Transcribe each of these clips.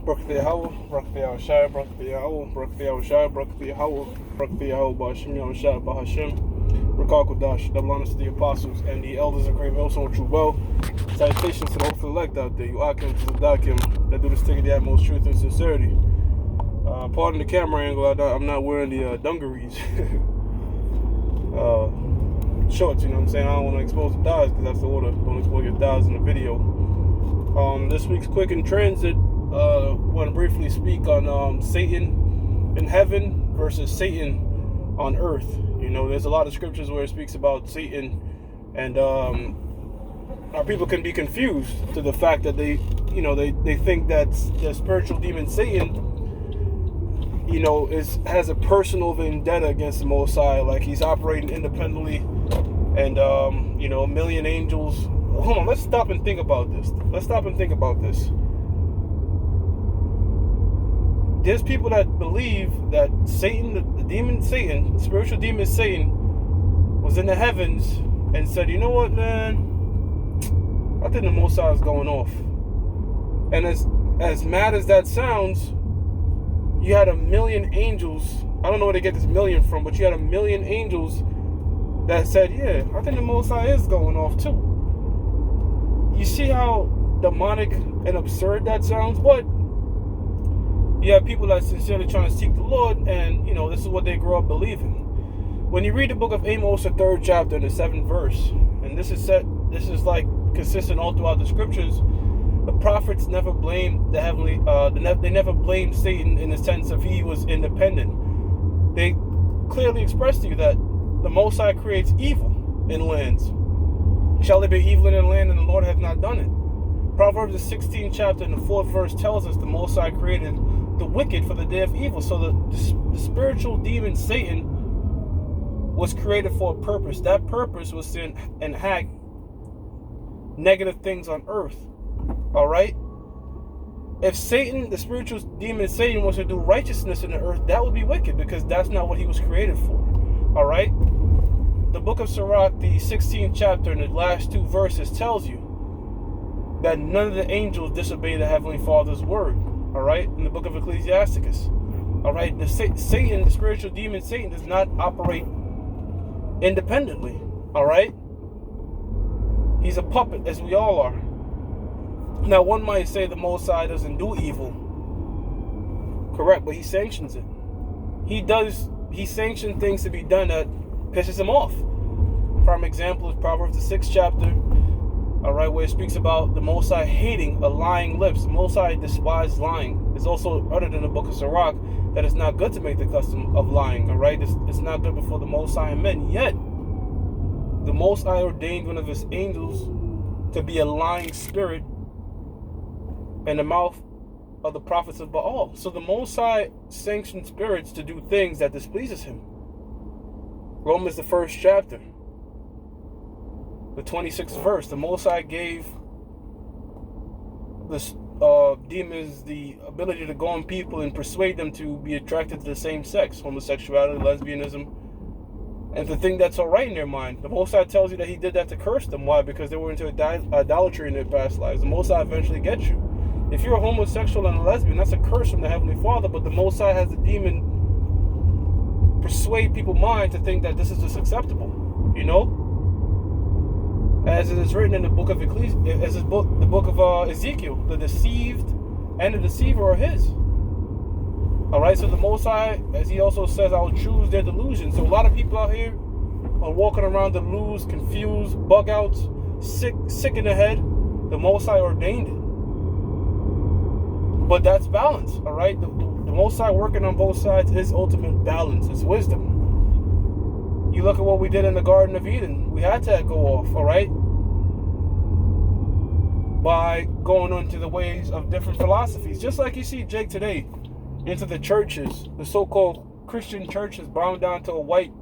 Barak Yahweh, Barak Yahweh, Barak Yahweh, Barak Yahweh, Barak Yahweh, Barak Yahweh, Ba'Hashem Yahweh, Ba'Hashem, Rakal Kodash, double honors to the apostles and the elders of Great Millstone True Well. Salutations to the hopeful elect out there, you Akim, to the Dakim, that do this thing of the utmost truth and sincerity. Pardon the camera angle, I'm not wearing the dungarees. Shorts, you know what I'm saying? I don't want to expose the thighs because that's the order. Don't expose your thighs in the video. This week's Quick in Transit, want to briefly speak on Satan in heaven versus Satan on earth. You know, there's a lot of scriptures where it speaks about Satan, and our people can be confused to the fact that they think that the spiritual demon Satan, has a personal vendetta against the Most High, like he's operating independently, and a million angels. Hold on, let's stop and think about this. There's people that believe that Satan, the demon Satan, the spiritual demon Satan, was in the heavens and said, you know what, man, I think the Most High is going off. And as mad as that sounds, you had a million angels. I don't know where they get this million from, but you had a million angels that said, yeah, I think the Most High is going off too. You see how demonic and absurd that sounds? But you have people that are sincerely trying to seek the Lord, and this is what they grow up believing. When you read the book of Amos, the 3rd chapter and the 7th verse, and this is like consistent all throughout the scriptures, the prophets never blamed the heavenly, they never blamed Satan in the sense of he was independent. They clearly expressed to you that the Most High creates evil in lands. Shall there be evil in the land, and the Lord has not done it? Proverbs, the 16th chapter and the 4th verse tells us the Most High created the wicked for the day of evil. So the spiritual demon Satan was created for a purpose. That purpose was to enact negative things on earth. All right? If Satan, the spiritual demon Satan, was to do righteousness in the earth, that would be wicked, because that's not what he was created for. All right? The book of Sirach, the 16th chapter and the last 2 verses tells you that none of the angels disobey the Heavenly Father's word. All right? In the book of Ecclesiasticus. All right? Satan, the spiritual demon Satan, does not operate independently. All right? He's a puppet, as we all are. Now, one might say the Most High doesn't do evil. Correct, but he sanctions it. He sanctions things to be done that pisses him off. Prime example is Proverbs, the 6th chapter, all right, where it speaks about the Most High hating a lying lips. The Most High despises lying. It's also uttered in the book of Sirach that it's not good to make the custom of lying, all right? It's not good before the Most High and men. Yet, the Most High ordained one of his angels to be a lying spirit in the mouth of the prophets of Baal. So the Most High sanctioned spirits to do things that displeases him. Romans, the 1st chapter, the 26th verse, the Most High gave the demons the ability to go on people and persuade them to be attracted to the same sex, homosexuality, lesbianism, and to think that's all right in their mind. The Most High tells you that he did that to curse them. Why? Because they were into idolatry in their past lives. The Most High eventually gets you. If you're a homosexual and a lesbian, that's a curse from the Heavenly Father, but the Most High has the demon persuade people's mind to think that this is just acceptable, as it is written in the book of the book of Ezekiel, the deceived and the deceiver are his. All right, so the Most High, as he also says, I will choose their delusion. So a lot of people out here are walking around delused, confused, bug outs, sick in the head. The Most High ordained it, but that's balance. All right, the Most High working on both sides is ultimate balance. It's wisdom. You look at what we did in the Garden of Eden. We had to go off, all right? By going into the ways of different philosophies. Just like you see Jake today into the churches, the so-called Christian churches bound down to a white,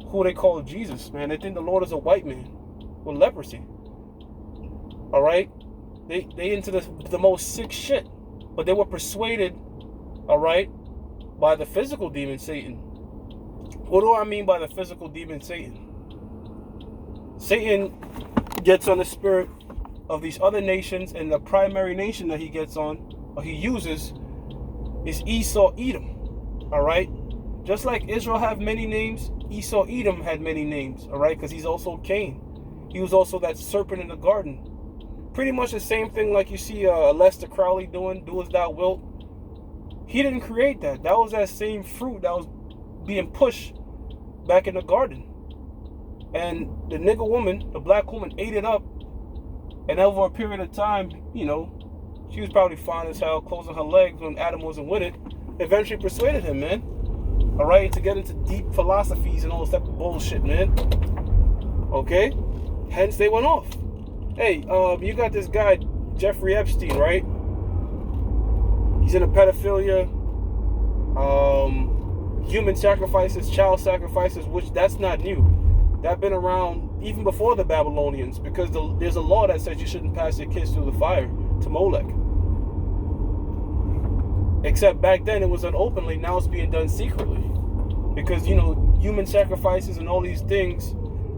who they call Jesus, man. They think the Lord is a white man with leprosy. All right? They into the most sick shit. But they were persuaded, all right, by the physical demon Satan. What do I mean by the physical demon Satan? Satan gets on the spirit of these other nations, and the primary nation that he gets on, or he uses is Esau Edom. All right, just like Israel have many names, Esau Edom had many names. All right, because he's also Cain. He was also that serpent in the garden. Pretty much the same thing like you see Lester Crowley doing, do as thou wilt. He didn't create that. That was that same fruit that was being pushed back in the garden. And the nigger woman, the black woman, ate it up. And over a period of time, you know, she was probably fine as hell, closing her legs when Adam wasn't with it. Eventually persuaded him, man. All right, to get into deep philosophies and all this type of bullshit, man. Okay? Hence, they went off. Hey, you got this guy, Jeffrey Epstein, right? He's into pedophilia, human sacrifices, child sacrifices, which that's not new. That's been around even before the Babylonians, because there's a law that says you shouldn't pass your kids through the fire to Molech. Except back then it was done openly, now it's being done secretly. Because, you know, human sacrifices and all these things,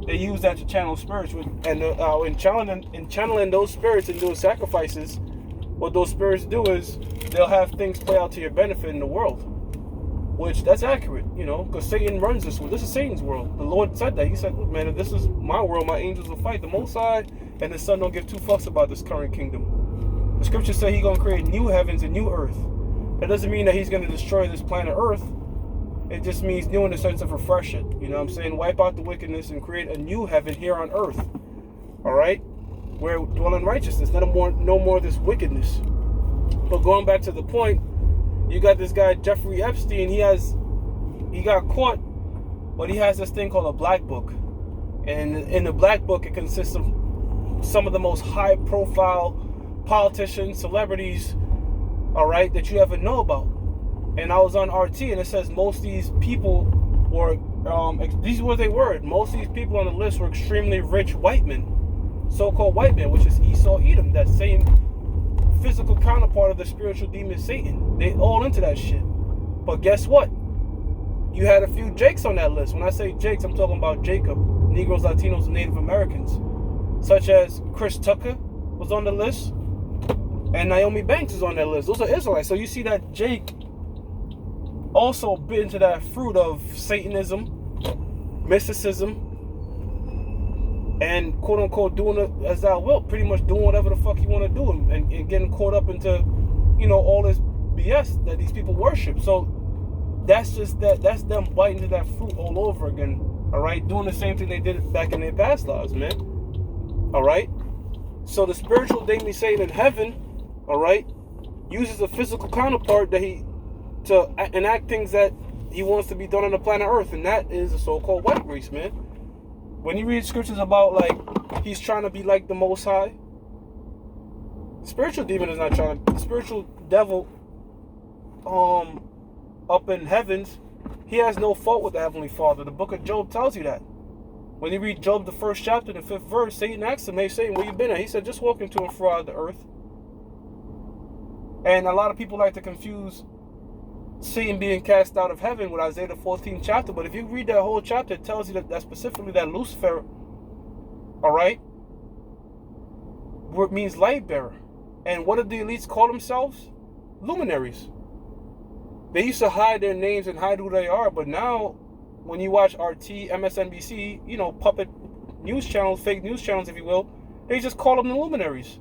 they use that to channel spirits. And in channeling those spirits and doing sacrifices, what those spirits do is they'll have things play out to your benefit in the world. Which, that's accurate, you know, because Satan runs this world. This is Satan's world. The Lord said that. He said, look, man, if this is my world, my angels will fight. The Most High and the Son don't give two fucks about this current kingdom. The scriptures say he's going to create new heavens and new earth. That doesn't mean that he's going to destroy this planet Earth. It just means new in the sense of refresh it. You know what I'm saying? Wipe out the wickedness and create a new heaven here on earth. All right? Where dwell in righteousness. No more of this wickedness. But going back to the point, you got this guy, Jeffrey Epstein. He got caught, but he has this thing called a black book. And in the black book, it consists of some of the most high-profile politicians, celebrities, all right, that you ever know about. And I was on RT, and it says most of these people were, these were they were. Most of these people on the list were extremely rich white men, so-called white men, which is Esau Edom, that same physical counterpart of the spiritual demon Satan. They all into that shit. But guess what? You had a few Jakes on that list. When I say Jakes, I'm talking about Jacob, Negroes, Latinos, and Native Americans, such as Chris Tucker was on the list. And Naomi Banks is on that list. Those are Israelites. So you see that Jake also bit into that fruit of Satanism, mysticism, and quote unquote doing it as thou wilt. Pretty much doing whatever the fuck you want to do and getting caught up into, you know, all this BS that these people worship. So that's them biting into that fruit all over again. All right, doing the same thing they did back in their past lives, man. All right. So the spiritual demon Satan in heaven, all right, uses a physical counterpart that to enact things that he wants to be done on the planet Earth, and that is the so-called white race, man. When you read scriptures about like he's trying to be like the Most High, spiritual demon is not trying to. The spiritual devil, up in heavens, he has no fault with the Heavenly Father. The book of Job tells you that. When you read Job, the 1st chapter, the 5th verse, Satan asked him, "Hey, Satan, where you been at?" He said, "Just walking to and fro out of the earth." And a lot of people like to confuse Satan being cast out of heaven with Isaiah the 14th chapter. But if you read that whole chapter, it tells you that specifically that Lucifer, all right, word means light bearer. And what did the elites call themselves? Luminaries. They used to hide their names and hide who they are. But now, when you watch RT, MSNBC, you know, puppet news channels, fake news channels, if you will, they just call them the luminaries.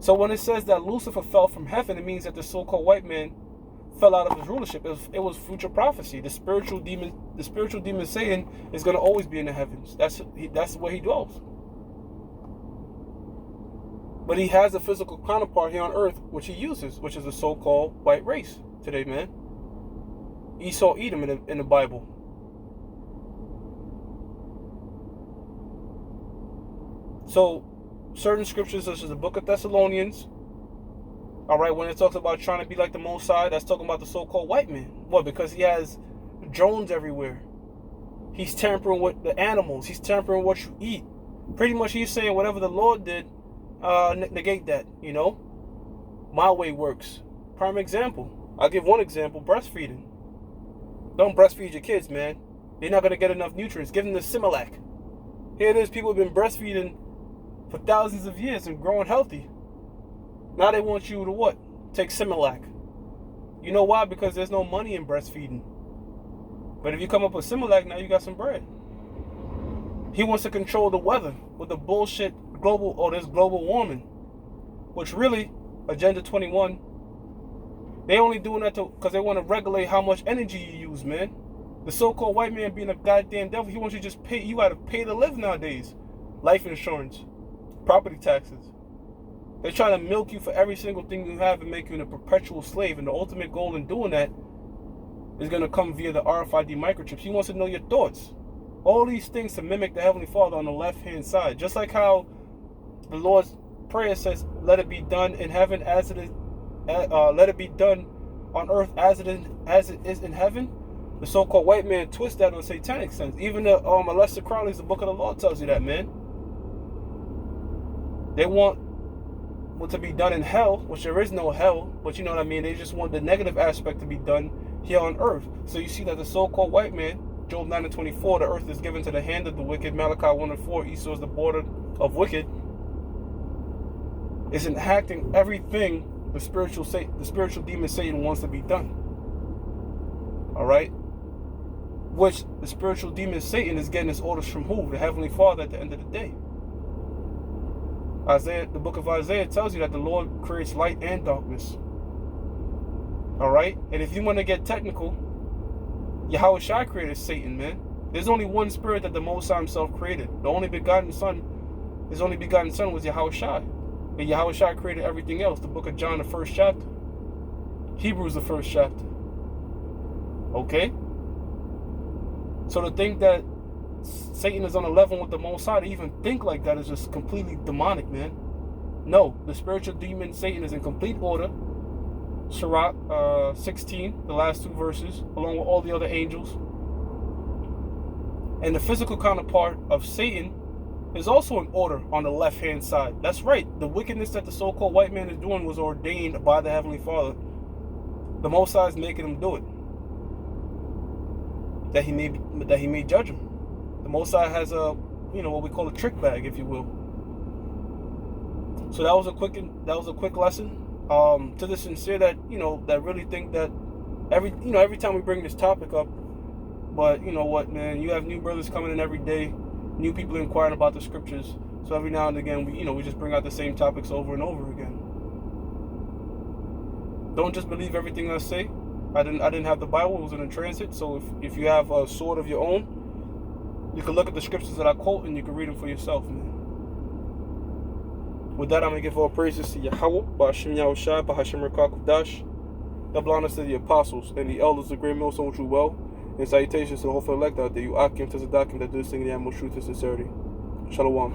So when it says that Lucifer fell from heaven, it means that the so-called white man fell out of his rulership. It was future prophecy. The spiritual demon Satan is going to always be in the heavens. That's where he dwells. But he has a physical counterpart here on earth, which he uses, which is the so-called white race today, man. Esau Edom in the Bible. So certain scriptures, such as the book of Thessalonians, all right, when it talks about trying to be like the Most High, that's talking about the so-called white man. What? Because he has drones everywhere. He's tampering with the animals. He's tampering what you eat. Pretty much he's saying whatever the Lord did, negate that, you know. My way works. Prime example. I'll give one example, breastfeeding. Don't breastfeed your kids, man. They're not going to get enough nutrients. Give them the Similac. Here it is, people have been breastfeeding for thousands of years and growing healthy. Now they want you to what? take Similac. You know why? Because there's no money in breastfeeding. But if you come up with Similac, now you got some bread. He wants to control the weather with the bullshit this global warming. Which really, Agenda 21, they only doing that because they want to regulate how much energy you use, man. The so-called white man being a goddamn devil, he wants you to just pay. You got to pay to live nowadays. Life insurance, property taxes. They're trying to milk you for every single thing you have and make you a perpetual slave. And the ultimate goal in doing that is going to come via the RFID microchips. He wants to know your thoughts. All these things to mimic the Heavenly Father on the left-hand side. Just like how the Lord's Prayer says, let it be done in heaven as it is, let it be done on earth as it is in heaven. The so-called white man twists that on satanic sense. Even the Aleister Crowley's The Book of the Law tells you that, man. They want what to be done in hell, which there is no hell, but you know what I mean. They just want the negative aspect to be done here on earth. So you see that the so-called white man, Job 9:24, the earth is given to the hand of the wicked. Malachi 1:4, Esau is the border of wicked. Is enacting everything the spiritual demon Satan wants to be done. All right, which the spiritual demon Satan is getting his orders from who? The Heavenly Father at the end of the day. Isaiah, the book of Isaiah tells you that the Lord creates light and darkness. All right, and if you want to get technical, Yahweh Shai created Satan, man. There's only one spirit that the Most High Himself created. His only begotten Son was Yahweh Shai. And Yahweh Shai created everything else. The book of John, the 1st chapter. Hebrews, the 1st chapter. Okay? So to think that Satan is on a level with the Most High, to even think like that is just completely demonic, man. No, the spiritual demon Satan is in complete order. Sirach 16, the last 2 verses, along with all the other angels. And the physical counterpart of Satan is also in order on the left-hand side. That's right. The wickedness that the so-called white man is doing was ordained by the Heavenly Father. The Most High is making him do it. That he may judge him. The Most High has what we call a trick bag, if you will. So that was a quick lesson. To the sincere that that really think that every time we bring this topic up, but you know what, man, you have new brothers coming in every day. New people inquiring about the scriptures. So every now and again, we just bring out the same topics over and over again. Don't just believe everything I say. I didn't have the Bible. It was in a transit. So if you have a sword of your own, you can look at the scriptures that I quote and you can read them for yourself, man. With that, I'm going to give all praises to Yahweh, Ba'ashim Yahushai, Ba'ashim Rakakudash, double honors to the apostles and the elders of Great Millstone True Well. And salutations to the whole elect out there. You Akim to Zadakim that do this thing in the most truth and sincerity. Shalom.